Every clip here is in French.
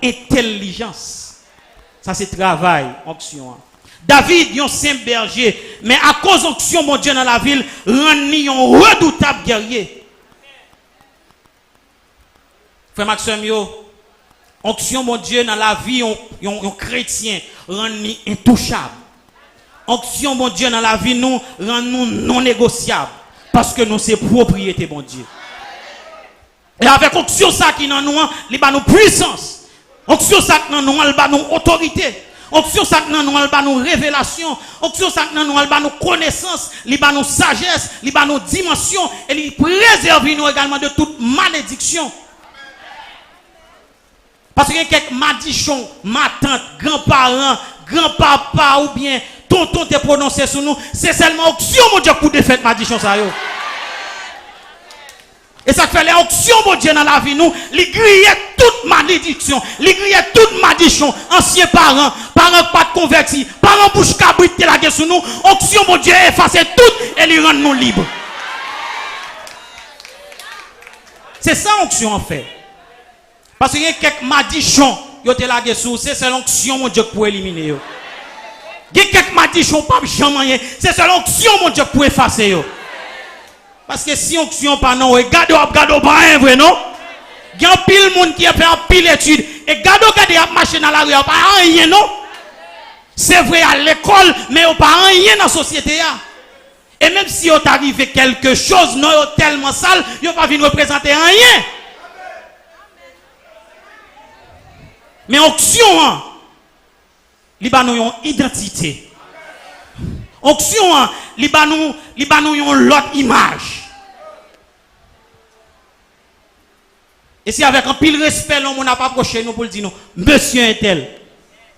intelligence. Ça c'est travail, onction. David, un simple berger, mais à cause onction, mon Dieu, dans la ville, rend un redoutable guerrier. Frère Maxime, onction, mon Dieu, dans la vie, un chrétien, rend intouchable. Onction, mon Dieu, dans la vie, nous rend nous non négociables. Parce que nous, c'est propriété, mon Dieu. Et avec onction, ça qui dans nous, il a nous puissance. Onction, ça qui dans nous, il a nous autorité. Onction, ça qui dans nous, il a nous révélation. Onction, ça qui dans nous, il a nous connaissance. Il a nous sagesse. Il a nous dimension. Et il préserve nous également de toute malédiction. Parce qu'il y a quelques madichons, ma tante, grands-parents, grand-papa ou bien tonton te prononcé sur nous. C'est seulement onction, mon Dieu, pour défaire madichon ça yo. Et ça fait les options, mon Dieu, dans la vie, nous, les griller toute malédiction, les griller toute malédiction, anciens parents, parents pas de convertis, parents bouche cabrit la guerre sur nous, option, mon Dieu, effacer tout et les rendre nous libres. C'est ça l'onction en fait. Parce qu'il y a quelques malédictions, yo te la guerre sur, c'est l'onction, mon Dieu, pour éliminer yo. Il y a quelques malédictions, pas jamais, c'est l'onction, mon Dieu, pour effacer yo. Parce que si on pas non, regardez pas un vrai non. Il y a pile monde qui a fait un pile étude et regardez a marché dans la rue, pas rien non. C'est vrai à l'école mais pas rien dans la société. Et même si on arrivé quelque chose non tellement sale, il pas venir représenter rien. Mais onction Libanon une identité. Onction Libanon une l'autre image. Et si avec un pile respect, on n'a pas approché nous pour le dire nous, monsieur un tel,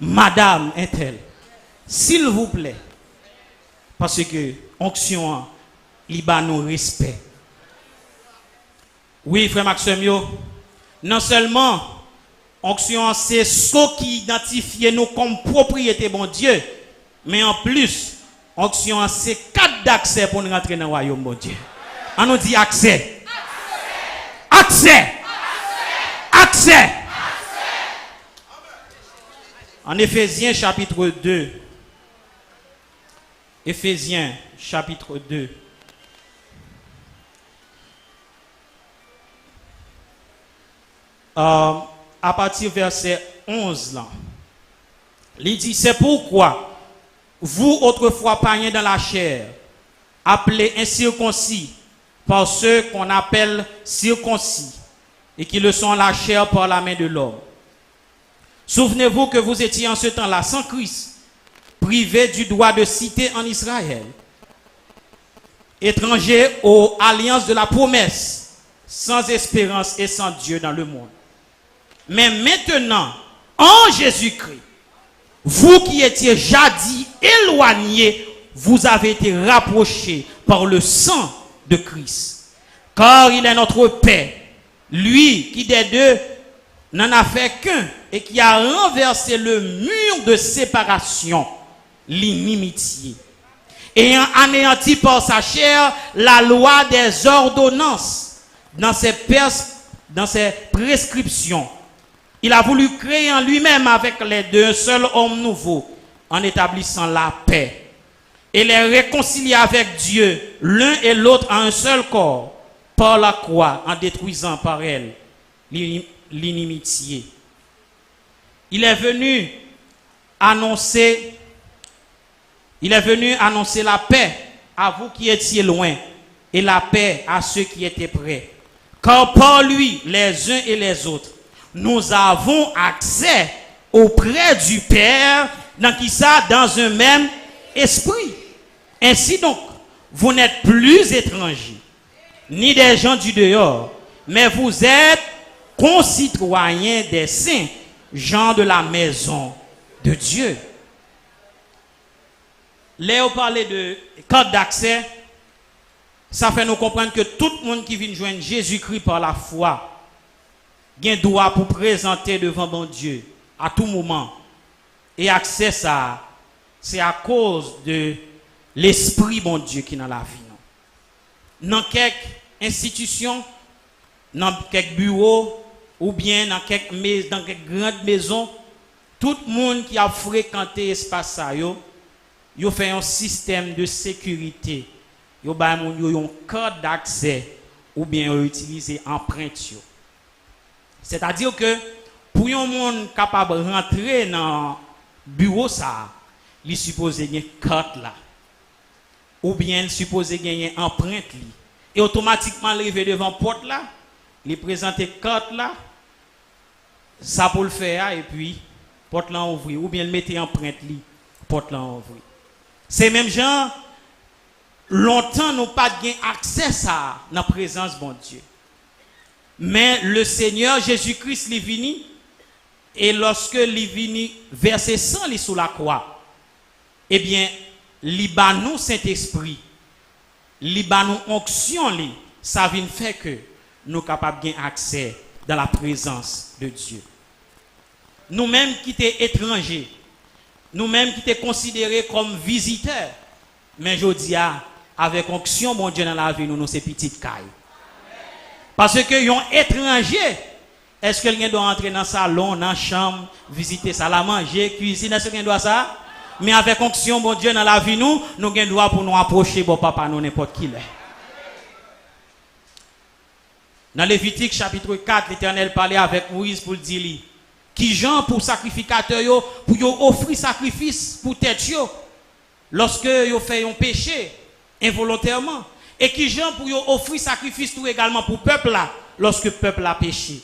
madame un tel, s'il vous plaît, parce que onction, Libanon respect. Oui, frère Maxime, non seulement onction, c'est ce qui identifie nous comme propriété, bon Dieu, mais en plus, onction, c'est cadre d'accès pour nous rentrer dans le royaume, bon Dieu. On nous dit accès. Accès. Accès. En Éphésiens chapitre 2. Éphésiens chapitre 2. À partir verset 11 là. Il dit c'est pourquoi vous autrefois païens dans la chair, appelés incirconcis par ceux qu'on appelle circoncis, et qui le sont la chair par la main de l'homme. Souvenez-vous que vous étiez en ce temps-là sans Christ, privés du droit de cité en Israël, étrangers aux alliances de la promesse, sans espérance et sans Dieu dans le monde. Mais maintenant, en Jésus-Christ, vous qui étiez jadis éloignés, vous avez été rapprochés par le sang de Christ. Car il est notre paix. Lui qui des deux n'en a fait qu'un et qui a renversé le mur de séparation, l'inimitié, ayant anéanti par sa chair la loi des ordonnances dans ses prescriptions. Il a voulu créer en lui-même avec les deux un seul homme nouveau en établissant la paix et les réconcilier avec Dieu l'un et l'autre en un seul corps par la croix, en détruisant par elle l'inimitié. Il est venu annoncer la paix à vous qui étiez loin et la paix à ceux qui étaient près. Car par lui, les uns et les autres, nous avons accès auprès du Père, dans un même esprit. Ainsi donc, vous n'êtes plus étrangers, ni des gens du dehors, mais vous êtes concitoyens des saints, gens de la maison de Dieu. Léo parlait de code d'accès, ça fait nous comprendre que tout le monde qui vient joindre Jésus-Christ par la foi, a un droit pour présenter devant bon Dieu à tout moment. Et accès ça, c'est à cause de l'esprit bon Dieu qui est dans la vie. Dans quelques institutions, dans quelques bureaux, ou bien dans quelques grandes maisons, tout le monde qui a fréquenté l'espace ça, yo fait un système de sécurité. Yo ba moun yo un code d'accès ou bien yo utiliser empreinte yo. C'est-à-dire que pour un monde capable de rentrer dans bureau ça, il supposé gagner carte là. Ou bien il supposé gagner empreinte li. Et automatiquement arriver devant porte là, il présenter carte là. Ça pour le faire et puis porte là ouvrir ou bien le mettre empreinte li, porte là ouvrir. C'est même gens longtemps nous pas gain accès ça dans la présence bon Dieu. Mais le Seigneur Jésus-Christ est venu et lorsque il est venu verser sang li sous la croix, eh bien, nous Saint-Esprit, nous onction li, ça vient faire que nous capables gain accès dans la présence de Dieu. Nous-mêmes qui étions étrangers, nous-mêmes qui étions considérés comme visiteurs, mais je dis avec onction, mon Dieu, dans la vie, nous sommes petites cailles. Parce que un étranger, est-ce que quelqu'un doit entrer dans le salon, dans la chambre, visiter ça, la manger, cuisiner, est-ce que quelqu'un doit ça? Mais avec onction, mon Dieu, dans la vie, nous avons le droit pour nous approcher, bon papa, nous n'importe qui l'est. Dans Lévitique chapitre 4, l'Éternel parlait avec Moïse pour dire qui Jean pour sacrificateur yo, pour yo offrir sacrifice pour tête yo lorsque yo fait un péché involontairement et qui Jean pour yo offrir sacrifice tout également pour peuple là lorsque peuple a péché.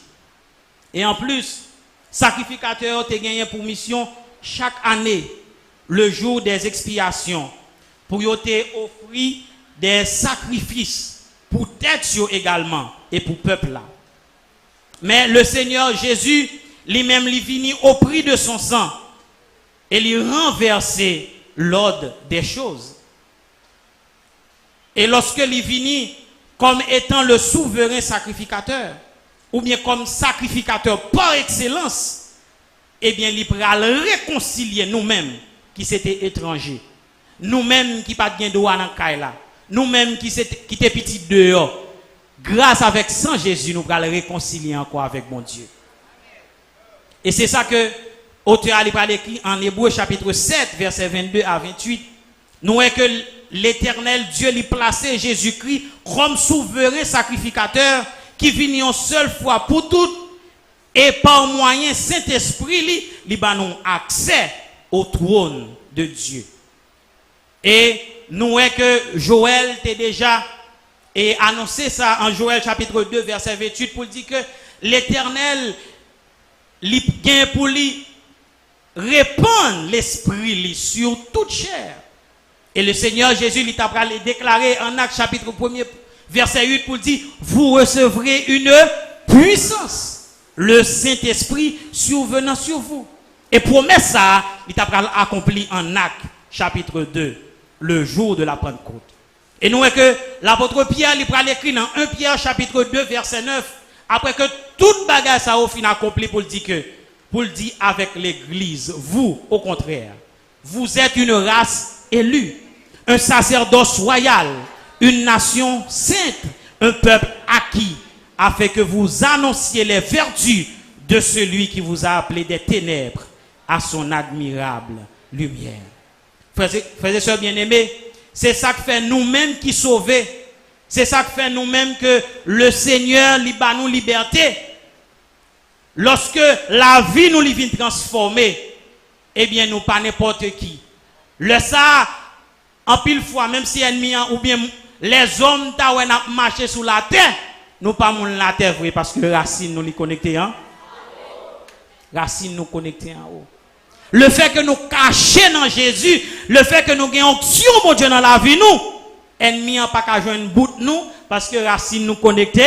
Et en plus, sacrificateur te gagné pour mission chaque année le jour des expiations pour yo te offrir des sacrifices pour tête yo également et pour peuple là. Mais le Seigneur Jésus lui-même lui venu au prix de son sang et lui renverser l'ordre des choses. Et lorsque lui venu comme étant le souverain sacrificateur ou bien comme sacrificateur par excellence, eh bien il pral réconcilier nous-mêmes qui s'étaient étrangers, nous-mêmes qui pas de droit dans caille, nous-mêmes qui étaient petits dehors. Grâce avec sang Jésus, nous allons réconcilier encore avec mon Dieu. Et c'est ça que l'auteur a écrit en Hébreu chapitre 7, versets 22 à 28. Nous voyons que l'Éternel Dieu lui placé Jésus-Christ comme souverain sacrificateur qui vient une seule fois pour toutes et par moyen Saint-Esprit lui donne accès au trône de Dieu. Et nous voyons que Joël t'a déjà annoncé ça en Joël chapitre 2 verset 28 pour dire que l'Éternel li gagne pour lui répandre l'esprit sur toute chair. Et le Seigneur Jésus lui t'a déclaré en Actes chapitre 1er verset 8 pour dire vous recevrez une puissance, le Saint-Esprit survenant sur vous. Et promesse ça, il t'a accompli en Actes chapitre 2, le jour de la Pentecôte. Et nous voyons que l'apôtre Pierre lui a écrit dans 1 Pierre chapitre 2 verset 9 après que toute bagage ça au fin accompli pour dire avec l'église, vous au contraire, vous êtes une race élue, un sacerdoce royal, une nation sainte, un peuple acquis, afin que vous annonciez les vertus de celui qui vous a appelé des ténèbres à son admirable lumière. Frères et sœurs bien-aimés, c'est ça que fait nous-mêmes qui sauvons. C'est ça que fait nous-mêmes que le Seigneur libère nous liberté. Lorsque la vie nous vient transformer, eh bien nous pas n'importe qui. Le ça, en pile fois, même si ennemi ou bien les hommes ta marché sur la terre, nous pas mon la terre vrai parce que racine nous les connecter en racine nous connecter en haut. Le fait que nous cachions dans Jésus, le fait que nous gagnons onction mon Dieu dans la vie nous, ennemi en pas qu'à joindre bout nous parce que racine nous connecter.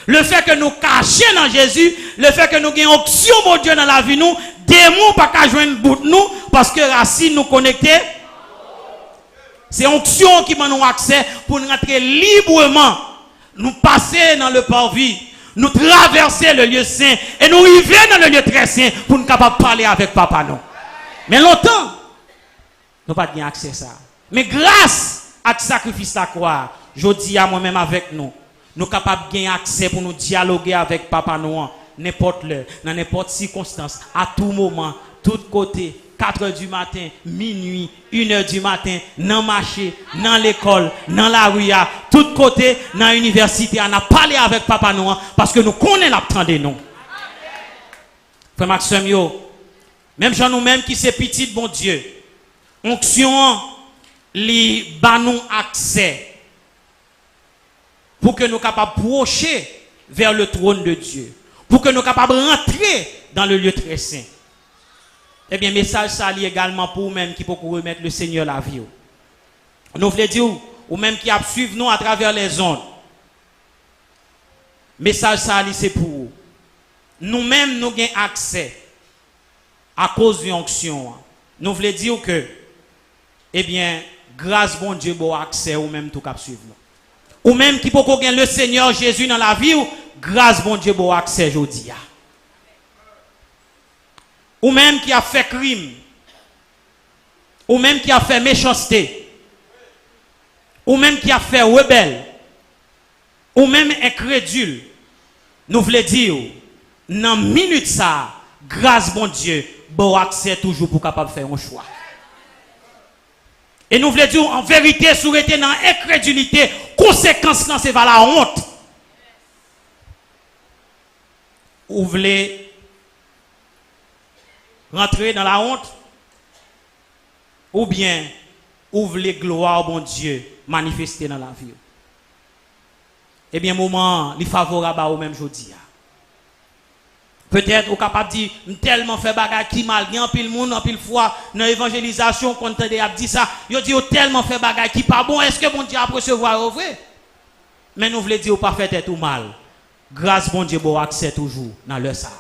Le fait que nous cachions dans Jésus, le fait que nous gagnons onction mon Dieu dans la vie nous, démon pas qu'à joindre bout nous parce que racine nous connecter. C'est onction qui m'a nous accès pour nous rentrer librement, nous passer dans le parvis, nous traverser le lieu saint et nous arriver dans le lieu très saint pour nous capables de parler avec papa non. Mais longtemps, nous pas accès à ça. Mais grâce à ce sacrifice la croix, je dis à moi-même avec nous, nous capables de gagner accès pour nous dialoguer avec Papa Noir, n'importe l'heure, dans n'importe circonstance, à tout moment, tout côté, 4 heures du matin, minuit, 1 heure du matin, dans le marché, dans l'école, dans la rue, à tout côté, dans l'université, on a parlé avec Papa Noir parce que nous connaissons l'abtend de nous. Frère Maxime, même gens nous-mêmes qui c'est petit, bon Dieu, onction, li ba nous accès pour que nous capables de procher vers le trône de Dieu, pour que nous capables de rentrer dans le lieu très saint. Eh bien, message ça li également pour vous-même qui peut remettre le Seigneur la vie. Nous voulons dire, ou même qui a suivi nous à travers les ondes. Message ça li c'est pour vous. Nous-mêmes, nous avons accès à cause de l'onction. Nous voulons dire que, eh bien, grâce bon Dieu, bon accès ou même tout cap suivre. Ou même qui peut gagner le Seigneur Jésus dans la vie, grâce bon Dieu, bon accès aujourd'hui. Ou même qui a fait crime. Ou même qui a fait méchanceté. Ou même qui a fait rebelle. Ou même incrédule. Nous voulons dire, dans minute ça, grâce bon Dieu, bon accès toujours pour capable faire un choix. Et nous voulons dire en vérité, si vous êtes dans l'incrédulité, conséquence c'est vers la honte. Vous voulez rentrer dans la honte, ou bien vous voulez gloire bon Dieu manifester dans la vie. Eh bien, moment, il est favorable à vous même aujourd'hui. Peut-être vous capable de dire tellement fait bagage qui mal bien pile monde en pile fois dans l'évangélisation quand on a dit ça, yo dit tellement fait bagage qui pas bon, est-ce que bon Dieu a recevoir au vrai? Mais nous voulons dire pas fait tout mal. Grâce bon Dieu bon accès toujours dans le ça.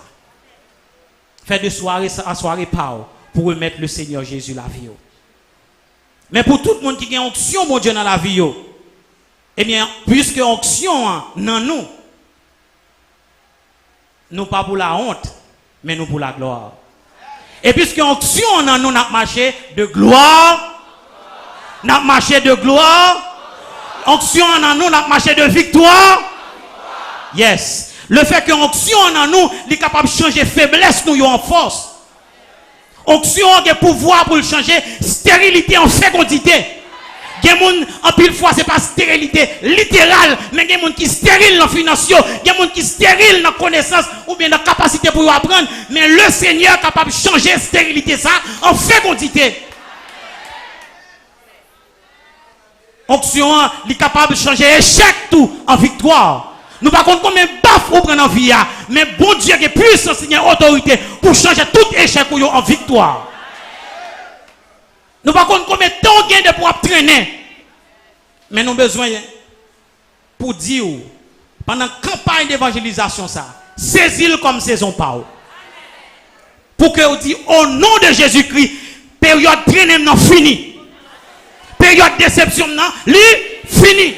Fait de soirée à soirée pas pour remettre le Seigneur Jésus la vie. Mais pour tout le monde qui a une onction mon Dieu dans la vie, eh bien puisque onction dans nous nous pas pour la honte, mais nous pour la gloire. Et puisque onction en nous n'a marché de gloire, n'a marché de gloire, onction en nous n'a marché de victoire. Yes. Le fait que onction en nous est capable de changer faiblesse nous en force. Onction a le pouvoir pour changer stérilité en fécondité. Il y a des gens, en pile fois, ce n'est pas stérilité littérale, mais il y a des gens qui sont stériles dans le financier, il y a des gens qui sont stériles dans la connaissance ou bien dans la capacité pour apprendre. Mais le Seigneur est capable de changer stérilité ça en fécondité. Onction est capable de changer échec tout en victoire. Nous ne savons pas combien de baffes vous prenez en vie, mais bon Dieu qui est puissant, Seigneur, autorité pour changer tout échec en victoire. Nous ne savons pas combien de temps gain de pour traîner. Mais nous avons besoin pour dire, pendant la campagne d'évangélisation, ça, saisis-le comme saison pas. Pour que vous dites, au nom de Jésus-Christ, période traîner non fini. Période déception non, li fini.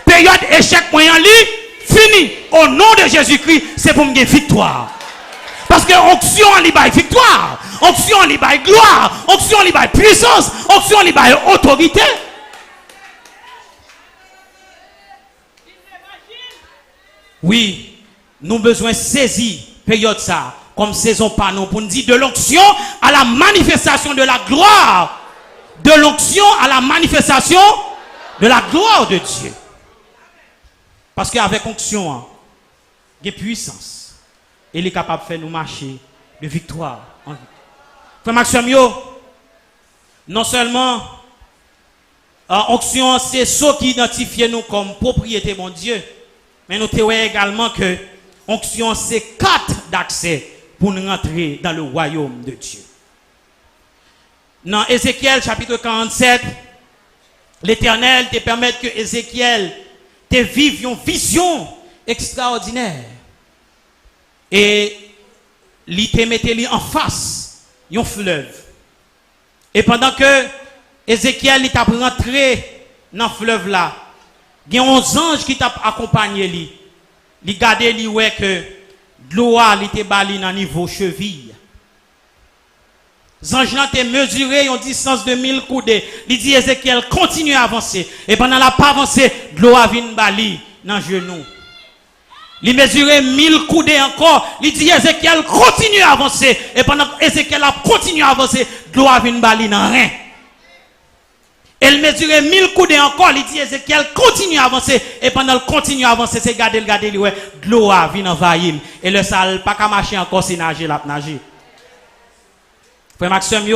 Période échec moyen li fini. Au nom de Jésus-Christ, c'est pour me gagner victoire. Parce que onction li bail victoire, onction li bail gloire, onction li bail puissance, onction li bail autorité. Oui, nous avons besoin de saisir période ça comme saison pas nous pour nous dire de l'onction à la manifestation de la gloire, de l'onction à la manifestation de la gloire de Dieu. Parce qu'avec onction, il y a puissance. Il est capable de faire nous marcher de victoire en victoire. Frère Maxime, non seulement onction, c'est ce qui identifie nous comme propriété mon Dieu, mais nous savons également que onction, c'est 4 d'accès pour nous rentrer dans le royaume de Dieu. Dans Ézéchiel chapitre 47, l'Éternel te permet que Ézéchiel te vive une vision extraordinaire. Et il te mette en face un fleuve. Et pendant que Ézéchiel est rentré dans le fleuve là, il y a 11 anges qui t'ont accompagné lui. Il gardé lui ouais que l'eau était bali dans niveau cheville. Les anges ont mesuré une distance de 1000 coudées. Il dit Ézéchiel continue à avancer. Et pendant la pas avancer, l'eau a vient bali dans le genou. Il mesurait 1000 coudées encore. Il dit Ézéchiel continue à avancer. Et pendant que Ézéchiel a continué à avancer, l'eau a vu une baline en rien. Elle mesurait 1000 coudées encore. Il dit Ézéchiel continue à avancer. Et pendant qu'il continue à avancer, c'est garder, ouais, l'eau a vu envahir. Et le sale, pas qu'à marcher encore, c'est nager, la nager. Frère Maxime,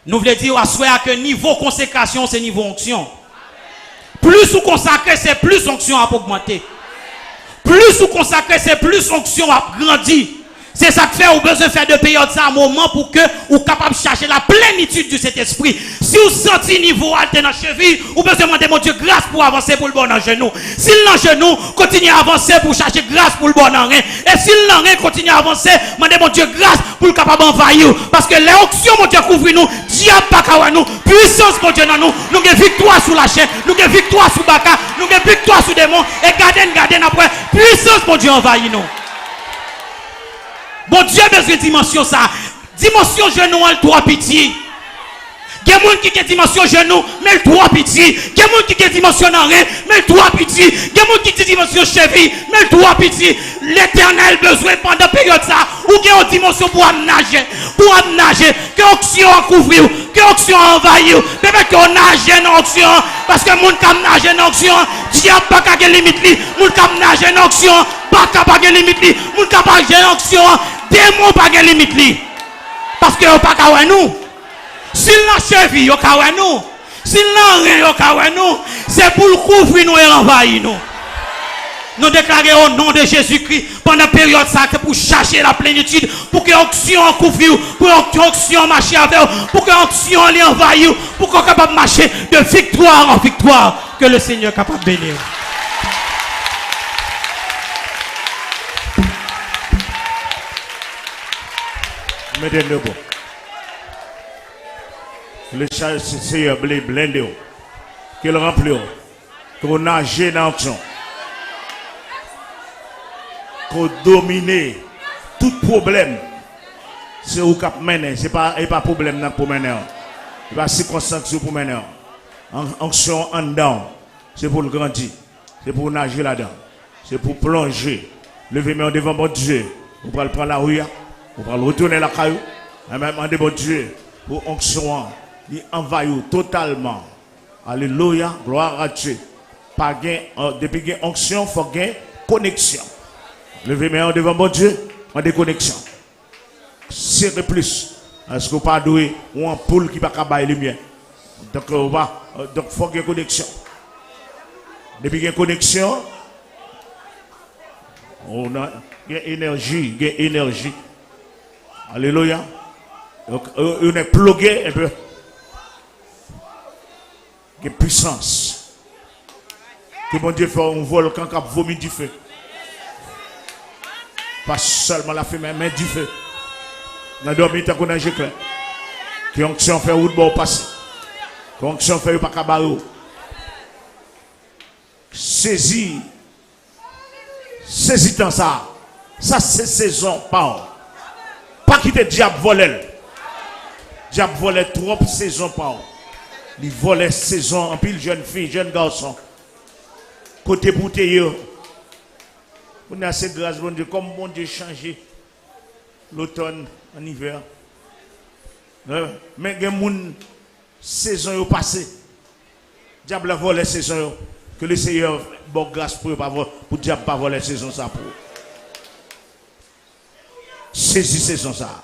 nous voulons dire à souhait que niveau consécration, c'est niveau onction. Plus vous consacrez, c'est plus onction à augmenter. Plus vous consacrez, c'est plus onction à grandir. C'est ça que fait, vous besoin de faire de période ça un moment pour que vous soyez capable de chercher la plénitude de cet esprit. Si vous sentez niveau alté dans la cheville, vous besoin demander mon Dieu grâce pour avancer pour le bon en genou. Si le genou continue à avancer pour chercher grâce pour le bon en rein. Et si le rein continue à avancer, demandez mon Dieu grâce pour le capable d'envahir. Parce que les options, mon Dieu, couvre nous, diable pas nous, puissance, mon Dieu, dans nous, nous avons victoire sur la chaîne, nous avons victoire sur Baka, nous avons victoire sur les démons, et gardez après, puissance, mon Dieu, envahit nous. Bon Dieu, besoin de dimension ça. Dimension genou, elle doit pitié. Il y a des gens qui ont dimension genou, mais elle doit pitié. Il y a des gens qui ont dimension oreille, mais elle doit pitié. Il y a des gens qui ont dimension cheville, mais elle doit pitié. L'éternel besoin pendant la période ça, ou qu'il y a une dimension pour nager, que l'onction a couvrir, que l'onction a envahir. Peut-être qu'on nage dans l'onction, parce que les gens qui nagent dans l'onction, diable n'a pas de limite. Les gens qui nagent dans l'onction, pas de limite. Les gens qui nagent dans l'onction, démon pas de limite. Parce que pas qu'à nous. S'il n'a cheville, yo kawe nous. S'il n'a rien, yo kawe nous. C'est pour le couvrir nous et envahir nous. Nous déclarons au nom de Jésus-Christ pendant la période ça que pour chercher la plénitude, pour que l'onction couvre, pour que l'onction marche avec, pour que l'onction envahisse, pour qu'on soit capable de marcher de victoire en victoire. Que le Seigneur est capable de bénir. Mettez-le bon. Le Seigneur blende, qu'il remplit, qu'on nage dans l'action, qu'on domine tout problème. C'est où cap mener, c'est pas problème pour mener, c'est pas circonstance pour mener. Action en dedans, c'est pour le grandir, c'est pour nager là-dedans, c'est pour plonger, lever main devant mon Dieu, on va le prendre la rue, on va le retourner la caillou, et même demander mon Dieu pour onction. Il envahit totalement. Alléluia, gloire à Dieu. Depuis qu'il y a onction, il faut qu'il y ait connexion. Levez main devant mon Dieu, en déconnexion. Serrez plus. Est-ce que vous pas doué ou un poule qui ne peut pas bailler lumière? Donc, il faut qu'il y ait connexion. Depuis qu'il y a connexion, on a énergie, il y a énergie. Alléluia. Donc, on est plugué un peu. Que puissance. Que mon Dieu fait un volcan qui a vomi du feu. Pas seulement la fumée, mais du feu. On a dormi tant qu'on a clair. Que l'onction fait où de bon passer. Que l'onction fait pas cabarou. Saisis dans ça. Ça c'est saison par. Pas quitter diable voler. Diable voler trop saison par. Il volait saison en pile jeune fille, jeune garçon. Côté bouteille. On a assez grâce, bon Dieu, comme bon Dieu changé l'automne en hiver. Mais il y a une saison passée. Diable a volé saison. Que le Seigneur bon grâce pour diable pas voler saison ça pour. Saisis saison ça.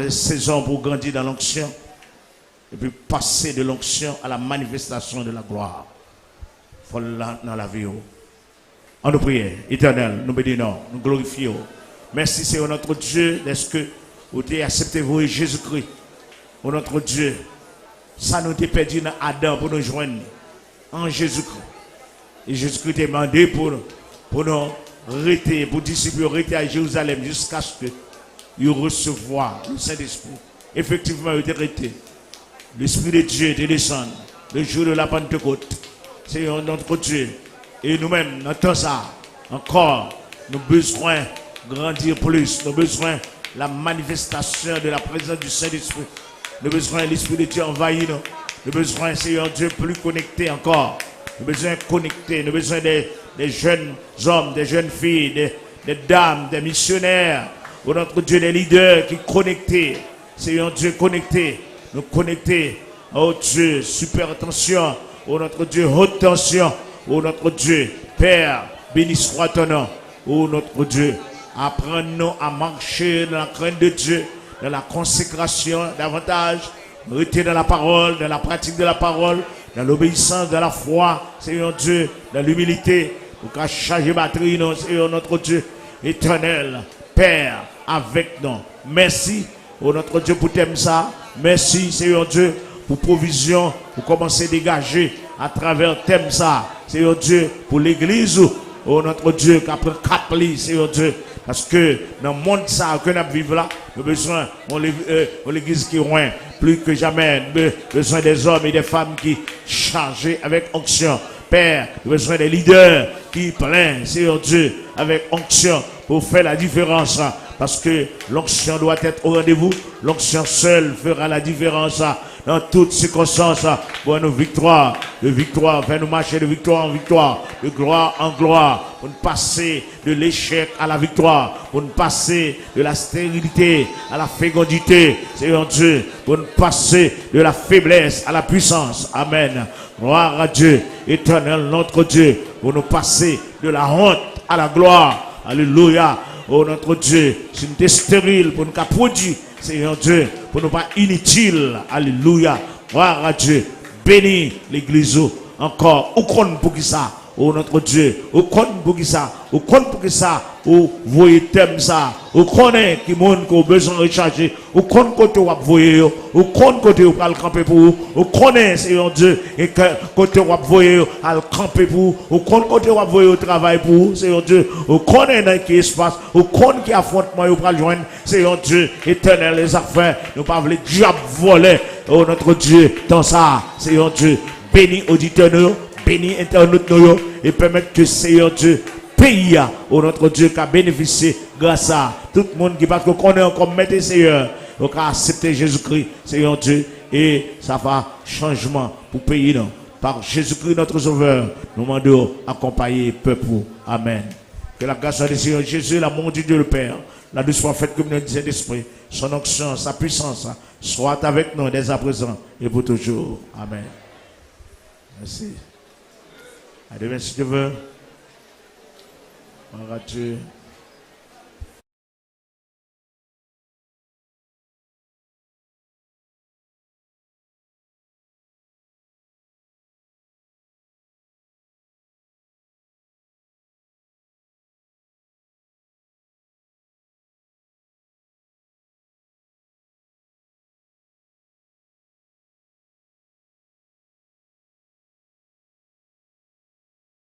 Saison pour grandir dans l'onction. Et puis passer de l'onction à la manifestation de la gloire. Voilà dans la vie. En nous prions, éternel, nous bénissons, nous glorifions. Merci Seigneur notre Dieu, est-ce que vous avez accepté vous Jésus-Christ, oh notre Dieu. Ça nous a perdu dans Adam pour nous joindre en Jésus-Christ. Et Jésus-Christ est demandé pour nous rester, pour disciples rester à Jérusalem jusqu'à ce que vous recevoir le Saint-Esprit. Effectivement, vous êtes resté. L'Esprit de Dieu est descendu le jour de la Pentecôte. Seigneur notre Dieu. Et nous-mêmes, dans tout ça, encore, nous avons besoin de grandir plus. Nous avons besoin de la manifestation de la présence du Saint-Esprit. Nous avons besoin de l'Esprit de Dieu envahir nous. Nous avons besoin, Seigneur Dieu, plus connecté encore. Nous avons besoin de connecter. Nous avons besoin de des jeunes hommes, des jeunes filles, des dames, des missionnaires. Oh notre Dieu, des leaders qui connectés. Seigneur Dieu, connectés. Nous connecter. Oh Dieu, super tension. Oh notre Dieu, haute tension. Oh notre Dieu, Père, béni soit ton nom. Oh notre Dieu, apprends-nous à marcher dans la crainte de Dieu, dans la consécration davantage, rester dans la parole, dans la pratique de la parole, dans l'obéissance, dans la foi, Seigneur Dieu, dans l'humilité, pour qu'à charger batterie, non, Seigneur notre Dieu, éternel, Père, avec nous. Merci, oh notre Dieu, pour t'aimer ça. Merci, Seigneur Dieu, pour provision, pour commencer à dégager à travers thème ça, Seigneur Dieu, pour l'église, oh notre Dieu, qui prend 4 lits, Seigneur Dieu, parce que dans le monde ça que nous vivons là, nous avons besoin de l'église qui est loin, plus que jamais, nous avons besoin des hommes et des femmes qui chargent avec onction. Père, nous avons besoin des leaders qui prennent, Seigneur Dieu, avec onction pour faire la différence. Parce que l'onction doit être au rendez-vous. L'onction seule fera la différence dans toutes circonstances pour nos victoires. De victoire, faire nous marcher de victoire en victoire, de gloire en gloire, pour nous passer de l'échec à la victoire, pour nous passer de la stérilité à la fécondité, Seigneur Dieu, pour nous passer de la faiblesse à la puissance. Amen. Gloire à Dieu, éternel notre Dieu, pour nous passer de la honte à la gloire. Alléluia. Oh notre Dieu, c'est une stérile pour nous produire, Seigneur Dieu, pour nous pas inutile. Alléluia. Gloire à Dieu. Bénis l'église encore. Au compte pour qui ça? Oh notre Dieu, au compte pour qui ça? Au compte pour qui ça? Au voyez thème ça? Au connaît qui monde qui a besoin de recharger? Au compte côté où vous voyez? Au compte côté où vous camper pour vous? Au connaît, Seigneur Dieu, et côté où vous voyez à camper pour vous? Au compte côté où vous voyez au travail pour vous, Seigneur Dieu? Au connaît dans qui espace? Au compte qui affrontement vous pouvez joindre, Seigneur Dieu, éternel les affaires? Nous pas voulons diable voler. Oh notre Dieu, dans ça, Seigneur Dieu, bénis auditeurs nous, bénis internautes nous, et permettre que Seigneur Dieu, pays, oh notre Dieu, qui a bénéficié grâce à tout le monde qui va connaître comme maître Seigneur, qui a accepté Jésus-Christ, Seigneur Dieu, et ça va changement pour pays non. Par Jésus-Christ notre Sauveur, nous demandons accompagner le peuple. Amen. Que la grâce du Seigneur Jésus, l'amour de Dieu le Père, la douce faite comme nous disait l'Esprit, son onction, sa puissance, soit avec nous dès à présent et pour toujours. Amen. Merci. À demain si tu veux. Gloire à Dieu.